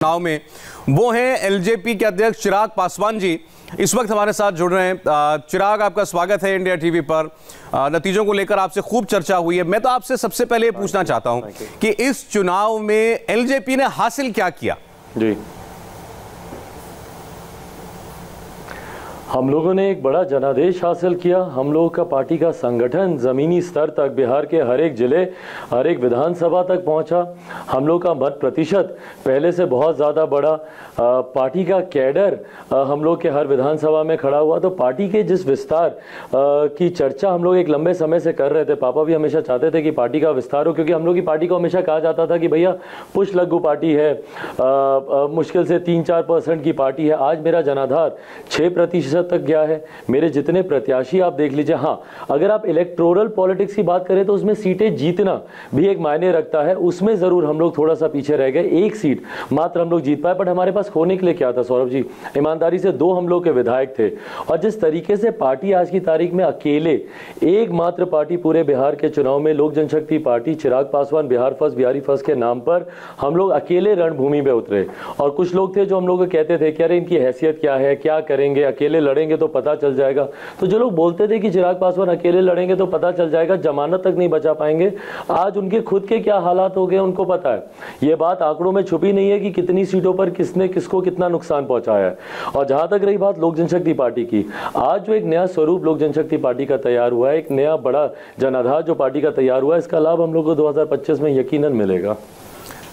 चुनाव में, वो हैं एलजेपी के अध्यक्ष चिराग पासवान जी। इस वक्त हमारे साथ जुड़ रहे हैं। चिराग, आपका स्वागत है इंडिया टीवी पर। नतीजों को लेकर आपसे खूब चर्चा हुई है। मैं तो आपसे सबसे पहले ये पूछना चाहता हूं कि इस चुनाव में एलजेपी ने हासिल क्या किया? जी, हम लोगों ने एक बड़ा जनादेश हासिल किया। हम लोगों का पार्टी का संगठन ज़मीनी स्तर तक, बिहार के हर एक ज़िले, हर एक विधानसभा तक पहुंचा। हम लोग का मत प्रतिशत पहले से बहुत ज़्यादा बढ़ा। पार्टी का कैडर हम लोग के हर विधानसभा में खड़ा हुआ। तो पार्टी के जिस विस्तार की चर्चा हम लोग एक लंबे समय से कर रहे थे, पापा भी हमेशा चाहते थे कि पार्टी का विस्तार हो, क्योंकि हम लोग की पार्टी को हमेशा कहा जाता था कि भैया पुश लघु पार्टी है, मुश्किल से 3-4% की पार्टी है। आज मेरा जनाधार 6% तक गया है। मेरे जितने प्रत्याशी आप देख लीजिए। हाँ, अगर आप इलेक्टोरल पॉलिटिक्स की बात करें तो उसमें सीटें जीतना भी एक मायने रखता है। उसमें जरूर हम लोग थोड़ा सा पीछे रह गए। एक सीट मात्र हम लोग जीत पाए, बट हमारे पास होने के लिए क्या था सौरभ जी? ईमानदारी से 2 हम लोग के विधायक थे। और जिस तरीके से पार्टी आज की तारीख में अकेले एकमात्र पार्टी पूरे बिहार के चुनाव में, लोक जनशक्ति party, Chirag Paswan Bihar first, Bihari first के नाम पर हम लोग अकेले रणभूमि पे उतरे। और कुछ लोग थे जो हम लोग को कहते थे कि अरे इनकी हैसियत क्या है, क्या करेंगे, अकेले लड़ेंगे तो पता चल जाएगा। तो जो लोग बोलते थे कि चिराग पासवान अकेले लड़ेंगे तो पता चल जाएगा, जमानत तक नहीं बचा पाएंगे, आज उनके खुद के क्या हालात हो गए उनको पता है। ये बात आंकड़ों में छुपी नहीं है कि कितनी सीटों पर किसने किसको कितना नुकसान पहुंचाया है। और जहां तक रही बात लोक जनशक्ति पार्टी की, आज जो एक नया स्वरूप लोक जनशक्ति पार्टी का तैयार हुआ है, एक नया बड़ा जनाधार जो पार्टी का तैयार हुआ है, इसका लाभ हम लोग को 2025 में यकीनन मिलेगा।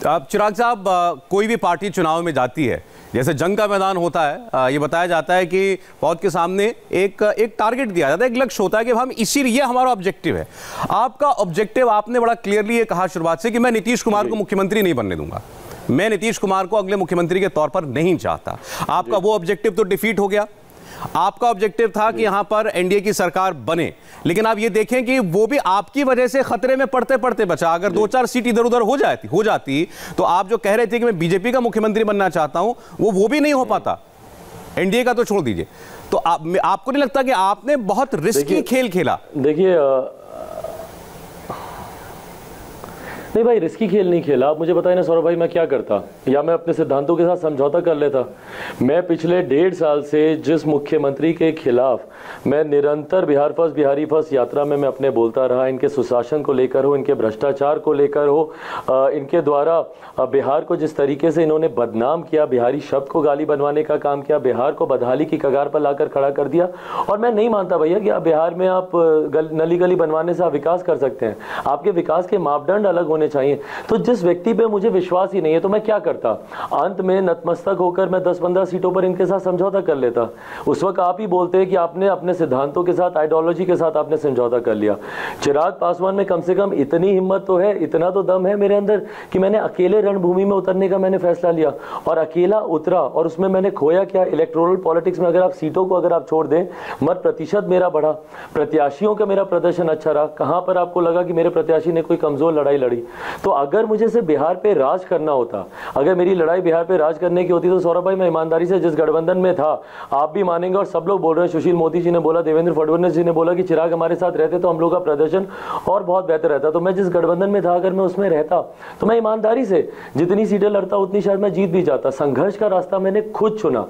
अब चिराग साहब, कोई भी पार्टी चुनाव में जाती है, जैसे जंग का मैदान होता है, ये बताया जाता है कि फौज के सामने एक टारगेट दिया जाता है, एक लक्ष्य होता है कि हम ये हमारा ऑब्जेक्टिव है। आपका ऑब्जेक्टिव, आपने बड़ा क्लियरली ये कहा शुरुआत से कि मैं नीतीश कुमार को मुख्यमंत्री नहीं बनने दूंगा, मैं नीतीश कुमार को अगले मुख्यमंत्री के तौर पर नहीं चाहता। आपका वो ऑब्जेक्टिव तो डिफीट हो गया। आपका ऑब्जेक्टिव था कि यहां पर एनडीए की सरकार बने, लेकिन आप ये देखें कि वो भी आपकी वजह से खतरे में पड़ते पड़ते बचा। अगर 2-4 सीट इधर उधर हो जाती तो आप जो कह रहे थे कि मैं बीजेपी का मुख्यमंत्री बनना चाहता हूं, वो भी नहीं हो पाता। एनडीए का तो छोड़ दीजिए। तो आपको नहीं लगता कि आपने बहुत रिस्की खेल खेला? देखिए, नहीं भाई, रिस्की खेल नहीं खेला। आप मुझे बताइए ना सौरभ भाई, मैं क्या करता, या मैं अपने सिद्धांतों के साथ समझौता कर लेता? मैं पिछले 1.5 साल से जिस मुख्यमंत्री के खिलाफ मैं निरंतर बिहार फर्स्ट, बिहारी फर्स्ट यात्रा में मैं अपने बोलता रहा, इनके सुशासन को लेकर हो, इनके भ्रष्टाचार को लेकर हो, इनके द्वारा बिहार को जिस तरीके से इन्होंने बदनाम किया, बिहारी शब्द को गाली बनवाने का काम किया, बिहार को बदहाली की कगार पर लाकर खड़ा कर दिया। और मैं नहीं मानता भैया कि आप बिहार में आप नली गली बनवाने से आप विकास कर सकते हैं। आपके विकास के मापदंड अलग होने चाहिए। तो जिस व्यक्ति पे मुझे विश्वास ही नहीं है तो मैं क्या करता? अंत में नतमस्तक होकर मैं 10-15 सीटों पर इनके साथ समझौता कर लेता। उस वक्त आप ही बोलते हैं कि आपने अपने सिद्धांतों के साथ, आइडियोलॉजी के साथ आपने समझौता कर लिया। चिराग पासवान में कम से कम इतनी हिम्मत तो है, इतना तो दम है मेरे अंदर कि मैंने अकेले रणभूमि में उतरने का मैंने फैसला लिया और अकेला उतरा। और उसमें मैंने खोया क्या? इलेक्टोरल पॉलिटिक्स में अगर आप सीटों को अगर आप छोड़ दें, मत प्रतिशत मेरा बढ़ा, प्रत्याशियों का मेरा प्रदर्शन अच्छा रहा। कहां पर आपको लगा कि मेरे प्रत्याशी ने कोई कमजोर लड़ाई लड़ी? तो अगर मुझे से बिहार पे राज करना होता, अगर मेरी लड़ाई बिहार पे राज करने की होती, तो सौरभ भाई मैं ईमानदारी से जिस गठबंधन में था, आप भी मानेंगे और सब लोग बोल रहे हैं, सुशील मोदी जी ने बोला, देवेंद्र फडणवीस जी ने बोला कि चिराग हमारे साथ रहते तो हम लोग का प्रदर्शन और बहुत बेहतर रहता। तो मैं जिस गठबंधन में था, अगर मैं उसमें रहता तो मैं ईमानदारी से जितनी सीटें लड़ता उतनी शायद मैं जीत भी जाता। संघर्ष का रास्ता मैंने खुद चुना।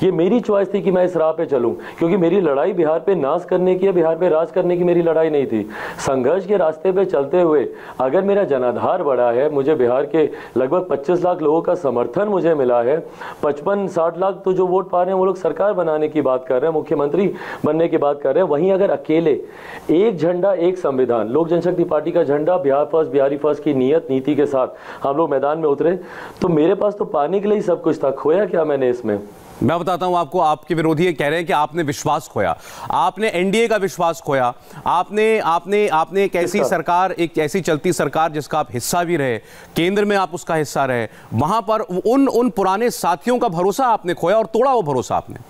ये मेरी चॉइस थी कि मैं इस राह पे चलूं, क्योंकि मेरी लड़ाई बिहार पे नाश करने की, बिहार पे राज करने की मेरी लड़ाई नहीं थी। संघर्ष के रास्ते पे चलते हुए अगर मेरा जनाधार बढ़ा है, मुझे बिहार के लगभग 25 लाख लोगों का समर्थन मुझे मिला है, 55-60 लाख तो जो वोट पा रहे हैं वो लोग सरकार बनाने की बात कर रहे हैं, मुख्यमंत्री बनने की बात कर रहे हैं। वहीं अगर अकेले एक झंडा एक संविधान, लोक जनशक्ति पार्टी का झंडा, बिहार फर्स्ट, बिहारी फर्स्ट की नियत नीति के साथ हम लोग मैदान में उतरे, तो मेरे पास तो पाने के लिए ही सब कुछ था। खोया क्या मैंने इसमें? मैं बताता हूं आपको, आपके विरोधी ये कह रहे हैं कि आपने विश्वास खोया, आपने एनडीए का विश्वास खोया, आपने एक ऐसी सरकार, एक ऐसी चलती सरकार जिसका आप हिस्सा भी रहे, केंद्र में आप उसका हिस्सा रहे, वहां पर उन पुराने साथियों का भरोसा आपने खोया और तोड़ा वो भरोसा आपने।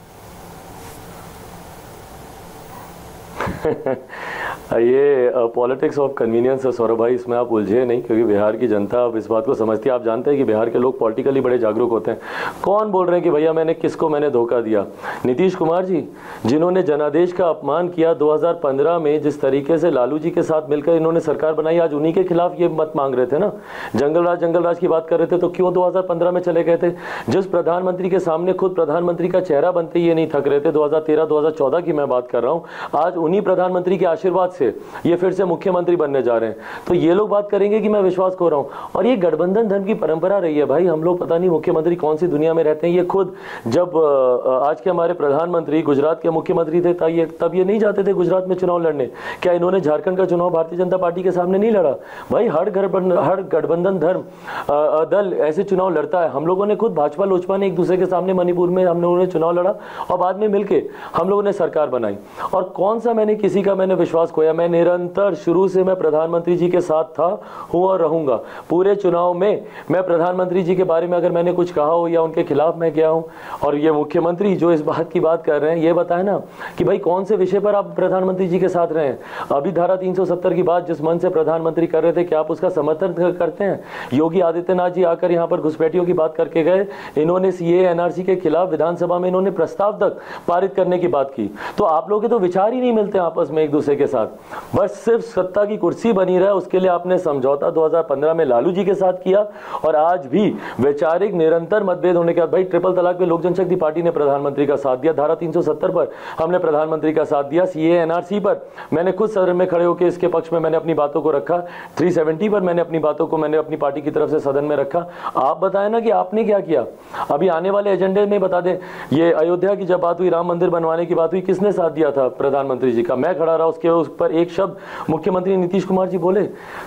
ये पॉलिटिक्स ऑफ कन्वीनियंस है सौरभ भाई, इसमें आप उलझे नहीं, क्योंकि बिहार की जनता अब इस बात को समझती है। आप जानते हैं कि बिहार के लोग पॉलिटिकली बड़े जागरूक होते हैं। कौन बोल रहे हैं कि भैया मैंने धोखा दिया? नीतीश कुमार जी, जिन्होंने जनादेश का अपमान किया 2015 में, जिस तरीके से लालू जी के साथ मिलकर इन्होंने सरकार बनाई, आज उन्हीं के खिलाफ ये मत मांग रहे थे ना। जंगल राज की बात कर रहे थे तो क्यों 2015 में चले गए थे? जिस प्रधानमंत्री के सामने खुद प्रधानमंत्री का चेहरा बनते ये नहीं थक रहे थे, 2013-2014 की मैं बात कर रहा हूं, आज उन्हीं प्रधानमंत्री के आशीर्वाद से ये फिर से मुख्यमंत्री बनने जा रहे हैं। तो ये लोग बात करेंगे कि मैं विश्वास खो रहा हूं। और ये गठबंधन धर्म की परंपरा रही है भाई। हम लोग पता नहीं मुख्यमंत्री कौन सी दुनिया में रहते हैं। ये खुद जब आज के हमारे प्रधानमंत्री गुजरात के मुख्यमंत्री थे तब ये नहीं जाते थे गुजरात में चुनाव लड़ने। क्या इन्होंने झारखंड का चुनाव भारतीय जनता पार्टी के सामने नहीं लड़ा? भाई हर गठबंधन धर्म दल ऐसे चुनाव लड़ता है। हम लोगों ने खुद भाजपा लोजपा ने एक दूसरे के सामने मणिपुर में हम लोगों ने चुनाव लड़ा और बाद में मिलके हम लोगों ने सरकार बनाई। और कौन सा मैंने किसी का विश्वास खोया? मैं निरंतर शुरू से मैं प्रधानमंत्री जी के साथ था, हूं और रहूंगा। पूरे चुनाव में मैं प्रधानमंत्री जी के बारे में अगर मैंने कुछ कहा हो या उनके खिलाफ मैं गया हूं। और ये मुख्यमंत्री जो इस बात की बात कर रहे हैं, ये बताए ना कि भाई कौन से विषय पर आप प्रधानमंत्री जी के साथ रहे हैं। अभी धारा 370 की बात जिस मन से प्रधानमंत्री कर रहे थे, क्या आप उसका समर्थन करते हैं? योगी आदित्यनाथ जी आकर यहाँ पर घुसपैठियों की बात करके गए। इन्होंने सीए एनआरसी के खिलाफ विधानसभा में इन्होंने प्रस्ताव तक पारित करने की बात की। तो आप लोग के तो विचार ही नहीं मिलते आपस में एक दूसरे के साथ, बस सिर्फ सत्ता की कुर्सी बनी रहे, उसके लिए आपने समझौता 2015 में लालू जी के साथ किया। और आज भी वैचारिक निरंतर मतभेद होने के बाद, भाई ट्रिपल तलाक पे लोक जनशक्ति पार्टी ने प्रधानमंत्री का साथ दिया, धारा 370 पर हमने प्रधानमंत्री का साथ दिया, सीए एनआरसी पर मैंने खुद सदन में खड़े होकर इसके पक्ष में मैंने अपनी बातों को रखा, 370 पर मैंने अपनी बातों को मैंने अपनी पार्टी की तरफ से सदन में रखा। आप बताएं ना कि आपने क्या किया? अभी आने वाले एजेंडे में बता दें, ये अयोध्या की जब बात हुई, राम मंदिर बनवाने की बात हुई, किसने साथ दिया था? प्रधानमंत्री जी का। मैं खड़ा रहा, उसके उस पर एक शब्द मुख्यमंत्री नीतीश कुमार जी बोले।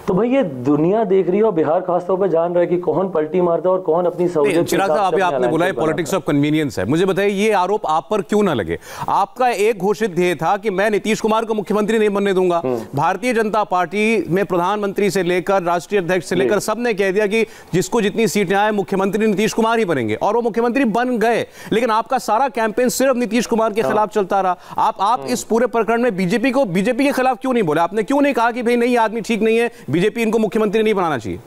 तो भाई ये दुनिया देख रही है और बिहार खासतौर पर जान रहा है कि कौन पलटी मारता है और कौन अपनी सहूलियत। चिराग साहब, अभी आपने बोला है पॉलिटिक्स ऑफ कन्वीनियंस है। मुझे बताइए, ये आरोप आप पर क्यों ना लगे? आपका एक घोषित ध्येय था कि मैं नीतीश कुमार को मुख्यमंत्री नहीं बनने दूंगा। भारतीय जनता पार्टी में प्रधानमंत्री से लेकर राष्ट्रीय अध्यक्ष से लेकर सबने कह दिया कि जिसको जितनी सीटें आए मुख्यमंत्री नीतीश कुमार ही बनेंगे, और वो मुख्यमंत्री बन गए। लेकिन आपका सारा कैंपेन सिर्फ नीतीश कुमार के खिलाफ चलता रहा। आप इस पूरे प्रकरण में बीजेपी के खिलाफ क्यों नहीं बोले? आपने क्यों नहीं कहा कि भाई नहीं, आदमी ठीक नहीं है, बीजेपी इनको मुख्यमंत्री नहीं बनाना चाहिए?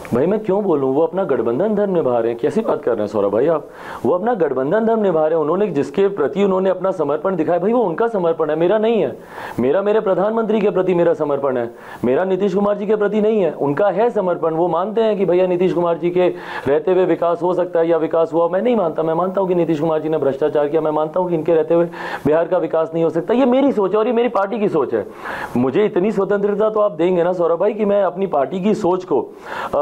भाई मैं क्यों बोलूं? वो अपना गठबंधन धर्म निभा रहे हैं। कैसी बात कर रहे हैं सौरभ भाई आप? वो अपना गठबंधन धर्म निभा रहे हैं। उन्होंने जिसके प्रति उन्होंने अपना समर्पण दिखाया, भाई वो उनका समर्पण है, मेरा नहीं है। मेरा मेरे प्रधानमंत्री के प्रति मेरा समर्पण है, मेरा नीतीश कुमार जी के प्रति नहीं है। उनका है समर्पण। वो मानते हैं कि भैया नीतीश कुमार जी के रहते हुए विकास हो सकता है या विकास हुआ। मैं नहीं मानता। मैं मानता हूं कि नीतीश कुमार जी ने भ्रष्टाचार किया। मैं मानता हूं कि इनके रहते हुए बिहार का विकास नहीं हो सकता। ये मेरी सोच है और ये मेरी पार्टी की सोच है। मुझे इतनी स्वतंत्रता तो आप देंगे ना सौरभ भाई कि मैं अपनी पार्टी की सोच को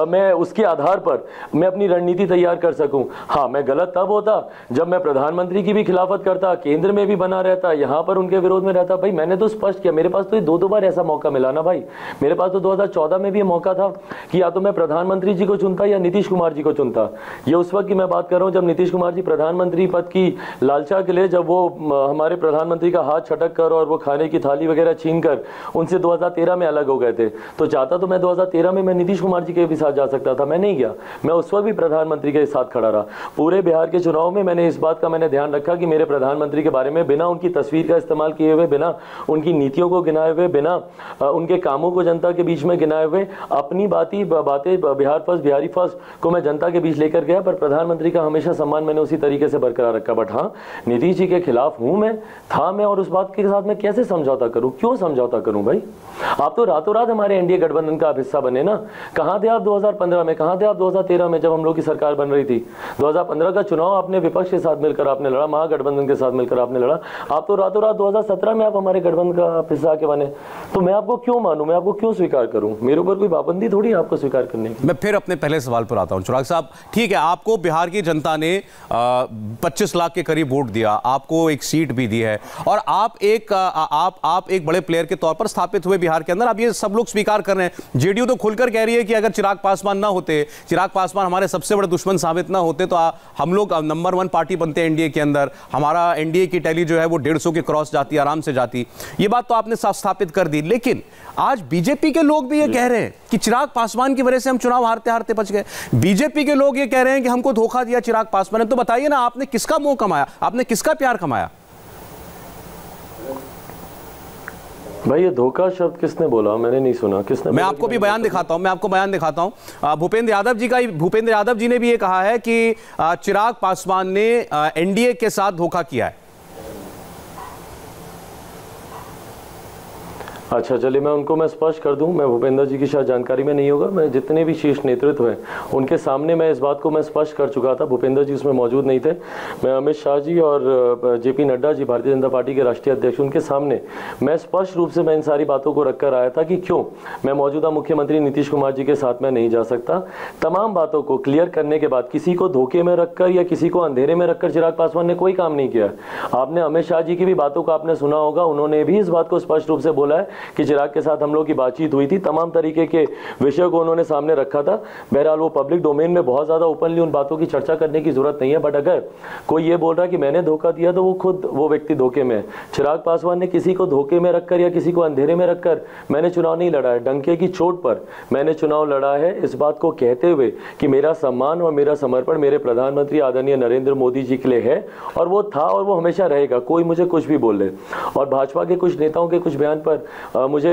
मैं उसके आधार पर मैं अपनी रणनीति तैयार कर सकूं। हाँ, मैं गलत तब होता जब मैं प्रधानमंत्री की भी खिलाफत करता, केंद्र में भी बना रहता, यहां पर उनके विरोध में रहता। भाई मैंने तो स्पष्ट किया, मेरे पास तो ये दो बार ऐसा मौका मिला ना भाई। मेरे पास तो 2014 में भी ये मौका था कि या तो मैं प्रधानमंत्री जी को चुनता या नीतीश कुमार जी को चुनता। ये उस वक्त की मैं बात कर रहा हूं जब नीतीश कुमार जी प्रधानमंत्री पद की लालचा के लिए, जब वो हमारे प्रधानमंत्री का हाथ छटक कर और वो खाने की थाली वगैरह छीन कर उनसे 2013 में अलग हो गए थे। तो चाहता तो मैं 2013 में मैं नीतीश कुमार जी के भी साथ जा सकता था। मैं नहीं गया। मैं उस वक्त भी प्रधानमंत्री के साथ खड़ा रहा। पूरे बिहार के चुनाव में मैंने इस बात का ध्यान रखा कि मेरे प्रधानमंत्री के बारे में बिना उनकी तस्वीर का इस्तेमाल किए हुए, बिना उनकी नीतियों को गिनाए हुए, बिना उनके कामों को जनता के बीच में गिनाए हुए, अपनी बातें बिहार फर्स्ट, बिहारी फर्स्ट को मैं जनता के बीच लेकर गया। पर प्रधानमंत्री का हमेशा सम्मान मैंने उसी तरीके से बरकरार रखा। बट हाँ, नीतीश जी के खिलाफ हूं मैं, था मैं, और उस बात के साथ मैं कैसे समझौता करूं? क्यों समझौता करूं भाई? आप तो रातों रात हमारे एनडीए गठबंधन का हिस्सा बने ना। कहां थे आप 2015 में? कहां थे आप 2013 में जब हम लोग की सरकार बन रही थी? 2015 का चुनाव आपने विपक्ष के साथ मिलकर आपने लड़ा, महागठबंधन के साथ मिलकर आपने लड़ा। आप तो रातों रात 2017 में आप हमारे गठबंधन का हिस्सा के बने। तो मैं आपको क्यों मानूं? मैं आपको क्यों स्वीकार करूं? मेरे ऊपर कोई पाबंदी थोड़ी है आपको स्वीकार करने की। मैं फिर अपने पहले सवाल पर आता हूं। चिराग साहब, ठीक है, आपको बिहार की जनता ने 25 लाख के करीब वोट दिया, आपको एक सीट भी दी है, और आप एक बड़े प्लेयर के तौर पर स्थापित हुए बिहार के अंदर। अब ये सब लोग स्वीकार कर रहे हैं। जेडीयू तो खुलकर कह रही है कि अगर चिराग पासवान ना होते, चिराग पासवान हमारे सबसे बड़े दुश्मन साबित ना होते, तो हम लोग नंबर 1 पार्टी बनते हैं एनडीए के अंदर। हमारा एनडीए की टैली जो है वो 150 के क्रॉस जाती, आराम से जाती। ये बात तो आपने साफ स्थापित कर दी। लेकिन आज बीजेपी के लोग भी ये कह रहे हैं कि चिराग पासवान की वजह से हम चुनाव हारते हारते बच गए। बीजेपी के लोग ये कह रहे हैं कि हमको धोखा दिया चिराग पासवान ने। तो बताइए ना, आपने किसका मोह कमाया? आपने किसका प्यार कमाया? भाई ये धोखा शब्द किसने बोला, मैंने नहीं सुना, किसने? मैं आपको भी बयान दिखाता हूं, मैं आपको बयान दिखाता हूं। भूपेंद्र यादव जी ने भी ये कहा है कि चिराग पासवान ने एनडीए के साथ धोखा किया है। अच्छा चलिए, मैं स्पष्ट कर दूं, मैं भूपेंद्र जी की शायद जानकारी में नहीं होगा, मैं जितने भी शीर्ष नेतृत्व हैं उनके सामने मैं इस बात को मैं स्पष्ट कर चुका था। भूपेंद्र जी उसमें मौजूद नहीं थे। मैं अमित शाह जी और जेपी नड्डा जी, भारतीय जनता पार्टी के राष्ट्रीय अध्यक्ष, उनके सामने मैं स्पष्ट रूप से मैं इन सारी बातों को रखकर आया था कि क्यों मैं मौजूदा मुख्यमंत्री नीतीश कुमार जी के साथ में नहीं जा सकता। तमाम बातों को क्लियर करने के बाद किसी को धोखे में रखकर या किसी को अंधेरे में रखकर चिराग पासवान ने कोई काम नहीं किया। आपने अमित शाह जी की भी बातों को आपने सुना होगा, उन्होंने भी इस बात को स्पष्ट रूप से बोला है कि चिराग के साथ हम लोग की बातचीत हुई थी, तमाम तरीके के विषयों को उन्होंने सामने रखा था। बहरहाल वो पब्लिक डोमेन में बहुत ज्यादा ओपनली उन बातों की चर्चा करने की जरूरत नहीं है, बट अगर कोई ये बोल रहा है कि मैंने धोखा दिया तो वो व्यक्ति धोखे में है। चिराग पासवान ने किसी को धोखे में रखकर या किसी को अंधेरे में रखकर मैंने चुनाव नहीं लड़ा है, डंके की चोट पर मैंने चुनाव लड़ा है, इस बात को कहते हुए कि मेरा सम्मान और मेरा समर्पण मेरे प्रधानमंत्री आदरणीय नरेंद्र मोदी जी के लिए है, और वो था और वो हमेशा रहेगा, कोई मुझे कुछ भी बोल ले। और भाजपा के कुछ नेताओं के कुछ बयान पर मुझे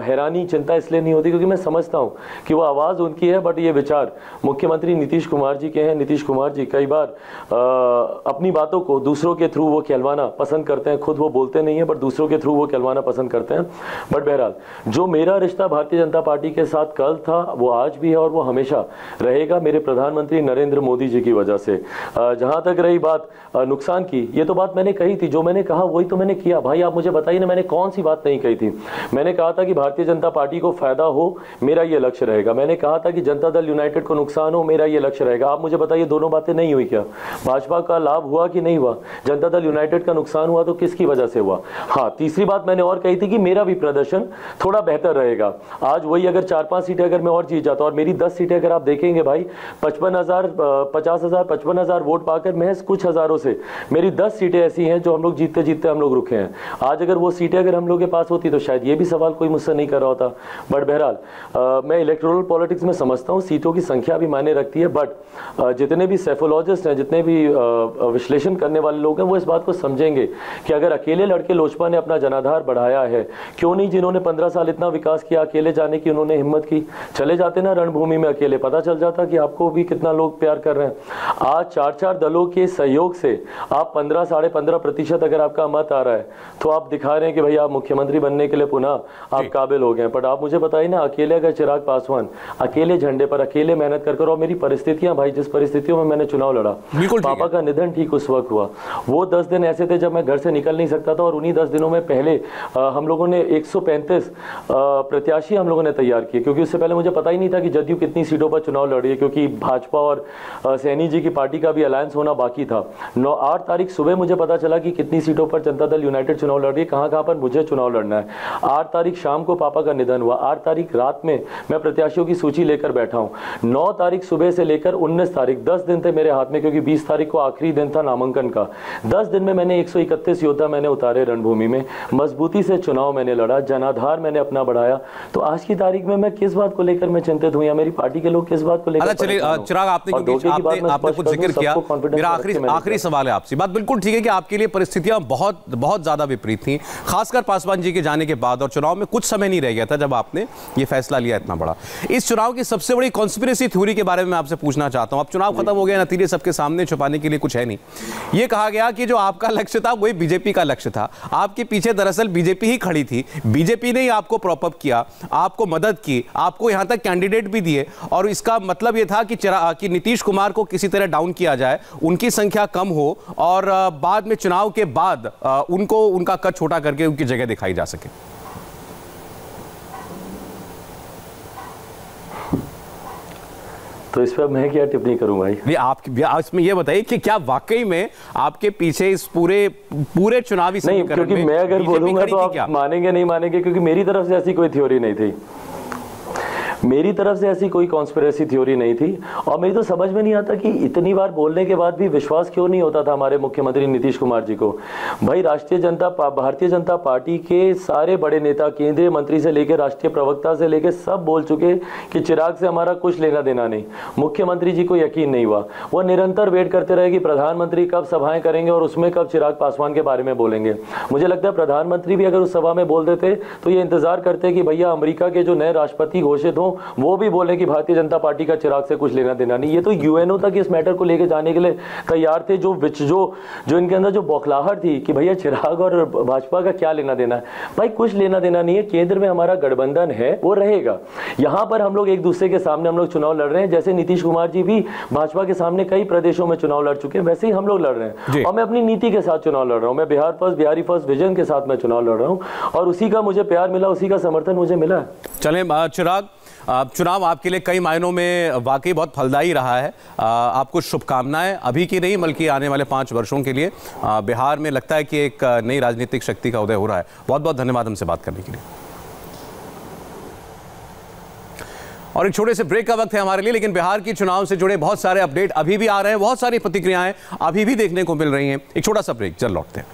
हैरानी चिंता इसलिए नहीं होती क्योंकि मैं समझता हूं कि वो आवाज उनकी है, बट ये विचार मुख्यमंत्री नीतीश कुमार जी के हैं। नीतीश कुमार जी कई बार अपनी बातों को दूसरों के थ्रू वो कहलवाना पसंद करते हैं, खुद वो बोलते नहीं है बट दूसरों के थ्रू वो कहलवाना पसंद करते हैं। बट बहरहाल जो मेरा रिश्ता भारतीय जनता पार्टी के साथ कल था वो आज भी है और वो हमेशा रहेगा, मेरे प्रधानमंत्री नरेंद्र मोदी जी की वजह से। जहां तक रही बात नुकसान की, ये तो बात मैंने कही थी, जो मैंने कहा वही तो मैंने किया। भाई आप मुझे बताइए ना, मैंने कौन सी बात नहीं कही थी? मैंने कहा था कि भारतीय जनता पार्टी को फायदा हो, मेरा ये लक्ष्य रहेगा। मैंने कहा था कि जनता दल यूनाइटेड को नुकसान हो, मेरा ये लक्ष्य रहेगा। आप मुझे बताइए दोनों बातें नहीं हुई क्या? भाजपा का लाभ हुआ कि नहीं हुआ? जनता दल यूनाइटेड का नुकसान हुआ तो किसकी वजह से हुआ? हाँ, तीसरी बात मैंने और कही थी कि मेरा भी प्रदर्शन थोड़ा बेहतर रहेगा। आज वही अगर 4-5 सीटें अगर मैं और जीत जाता और मेरी 10 सीटें अगर आप देखेंगे भाई 55,000 50,000 55,000 वोट पाकर महज कुछ हजारों से मेरी 10 सीटें ऐसी हैं जो हम लोग जीतते जीतते हम लोग रुके हैं। आज अगर वो सीटें अगर हम लोग के पास होती तो शायद ये भी सवाल कोई मुझसे नहीं कर रहा होता। बट बहरहाल मैं इलेक्टोरल पॉलिटिक्स में समझता हूँ सीटों की संख्या भी मायने रखती है, बट जितने भी सेफोलॉजिस्ट हैं, जितने भी विश्लेषण करने वाले लोग हैं, वो इस बात को समझेंगे कि अगर अकेले लड़के लोजपा ने अपना जनाधार बढ़ाया है, क्यों नहीं जिन्होंने 15 साल इतना विकास किया अकेले जाने की उन्होंने हिम्मत की? चले जाते ना रणभूमि में अकेले, पता चल जाता कि आपको भी कितना लोग प्यार कर रहे हैं। आज 4-4 दलों के सहयोग से आप 15 साढ़े 15% अगर आपका मत आ रहा है तो आप दिखा रहे हैं कि भाई आप मुख्यमंत्री बनने के लिए पुनः आप काबिल हो गए। बट आप मुझे बताइए ना, अकेले अगर चिराग पासवान अकेले झंडे पर अकेले मेहनत कर और मेरी परिस्थितियां भाई, जिस परिस्थितियों में मैंने चुनाव लड़ा, पापा का निधन ठीक उस वक्त हुआ, वो 10 दिन ऐसे थे जब मैं घर से निकल नहीं सकता था, और उन्हीं 10 दिनों में पहले हम लोगों ने 135 प्रत्याशी हम लोगों ने तैयार किए, क्योंकि उससे पहले मुझे पता ही नहीं था कि जदयू कितनी सीटों पर चुनाव लड़ रही है, क्योंकि भाजपा और सैनी जी की पार्टी का भी अलायंस होना बाकी था। 8 तारीख सुबह मुझे पता चला कि कितनी सीटों पर जनता दल यूनाइटेड चुनाव लड़ रही है, कहां पर मुझे चुनाव लड़ना है। 8 तारीख शाम को पापा का निधन हुआ, 8 तारीख रात में मैं प्रत्याशियों की सूची लेकर बैठा हूं। 9 तारीख सुबह से लेकर 19 तारीख 10 दिन थे मेरे हाथ में, क्योंकि 20 तारीख को आखिरी दिन था नामांकन का। 10 दिन में मैंने 131 योद्धा मैंने उतारे रणभूमि में, मजबूती से चुनाव मैंने लड़ा, जनाधार मैंने अपना बढ़ाया। तो आज की तारीख में मैं किस बात को लेकर मैं चिंतित हूं या मेरी पार्टी के लोग किस बात को लेकर? चलिए चिराग, आपने कुछ जिक्र किया, मेरा आखिरी सवाल है आपसे। बात बिल्कुल ठीक है कि आपके लिए परिस्थितियां बहुत बहुत ज्यादा विपरीत थी, खासकर पासवान जी के जाने के बाद, और चुनाव में कुछ समय नहीं रह गया था जब आपने ये फैसला लिया इतना बड़ा। इस चुनाव की सबसे बड़ी कॉन्स्पिरेसी थ्योरी के बारे में आपसे पूछना चाहता हूं। अब चुनाव खत्म हो गया, नतीजे सबके सामने, छुपाने के लिए कुछ है नहीं। ये कहा गया कि जो आपका लक्ष्य था वही बीजेपी का लक्ष्य था, आपके पीछे दरअसल बीजेपी ही खड़ी थी, बीजेपी ने ही आपको प्रॉप अप किया, आपको मदद की, आपको यहां तक कैंडिडेट भी दिए, और इसका मतलब यह था कि नीतीश कुमार को किसी तरह डाउन किया जाए, उनकी संख्या कम हो, और बाद में चुनाव के बाद उनको उनका कद छोटा करके उनकी जगह दिखाई जा सके। तो इस पर मैं क्या टिप्पणी करूं भाई? नहीं, आप इसमें ये बताइए कि क्या वाकई में आपके पीछे इस पूरे चुनावी नहीं, क्योंकि मैं अगर बोलूंगा तो आप मानेंगे नहीं मानेंगे, क्योंकि मेरी तरफ से ऐसी कोई थ्योरी नहीं थी। मेरी तरफ से ऐसी कोई कॉन्स्पिरेसी थ्योरी नहीं थी, और मेरी तो समझ में नहीं आता कि इतनी बार बोलने के बाद भी विश्वास क्यों नहीं होता था हमारे मुख्यमंत्री नीतीश कुमार जी को। भाई भारतीय जनता पार्टी के सारे बड़े नेता, केंद्रीय मंत्री से लेकर राष्ट्रीय प्रवक्ता से लेकर सब बोल चुके कि चिराग से हमारा कुछ लेना देना नहीं। मुख्यमंत्री जी को यकीन नहीं हुआ, वो निरंतर वेट करते रहे कि प्रधानमंत्री कब सभाएं करेंगे और उसमें कब चिराग पासवान के बारे में बोलेंगे। मुझे लगता है प्रधानमंत्री भी अगर उस सभा में बोल देते तो ये इंतजार करते कि भैया अमेरिका के जो नए राष्ट्रपति घोषित हों वो भी बोले कि भारतीय जनता पार्टी का चिराग से कुछ लेना देना नहीं। ये तो यूएनओ तक इस मैटर को लेकर जाने के लिए तैयार थे, जो इनके अंदर जो बौखलाहट थी कि भैया चिराग और भाजपा का क्या लेना देना है। भाई कुछ लेना देना नहीं है, केंद्र में हमारा गठबंधन है, वो रहेगा। यहाँ पर हम लोग एक दूसरे के सामने हम लोग चुनाव लड़ रहे हैं, जैसे नीतीश कुमार जी भी भाजपा के सामने कई प्रदेशों में चुनाव लड़ चुके हैं, वैसे ही हम लोग लड़ रहे हैं। और मैं अपनी नीति के साथ चुनाव लड़ रहा हूँ, मैं Bihar first, Bihari first vision के साथ मैं चुनाव लड़ रहा हूँ, और उसी का मुझे प्यार मिला, उसी का समर्थन मुझे मिला। चलें चिराग, चुनाव आपके लिए कई मायनों में वाकई बहुत फलदायी रहा है। आपको शुभकामनाएं, अभी की नहीं बल्कि आने वाले 5 वर्षों के लिए। बिहार में लगता है कि एक नई राजनीतिक शक्ति का उदय हो रहा है। बहुत बहुत धन्यवाद हमसे बात करने के लिए। और एक छोटे से ब्रेक का वक्त है हमारे लिए, लेकिन बिहार की चुनाव से जुड़े बहुत सारे अपडेट अभी भी आ रहे हैं, बहुत सारी प्रतिक्रियाएं अभी भी देखने को मिल रही हैं। एक छोटा सा ब्रेक, चल लौटते हैं।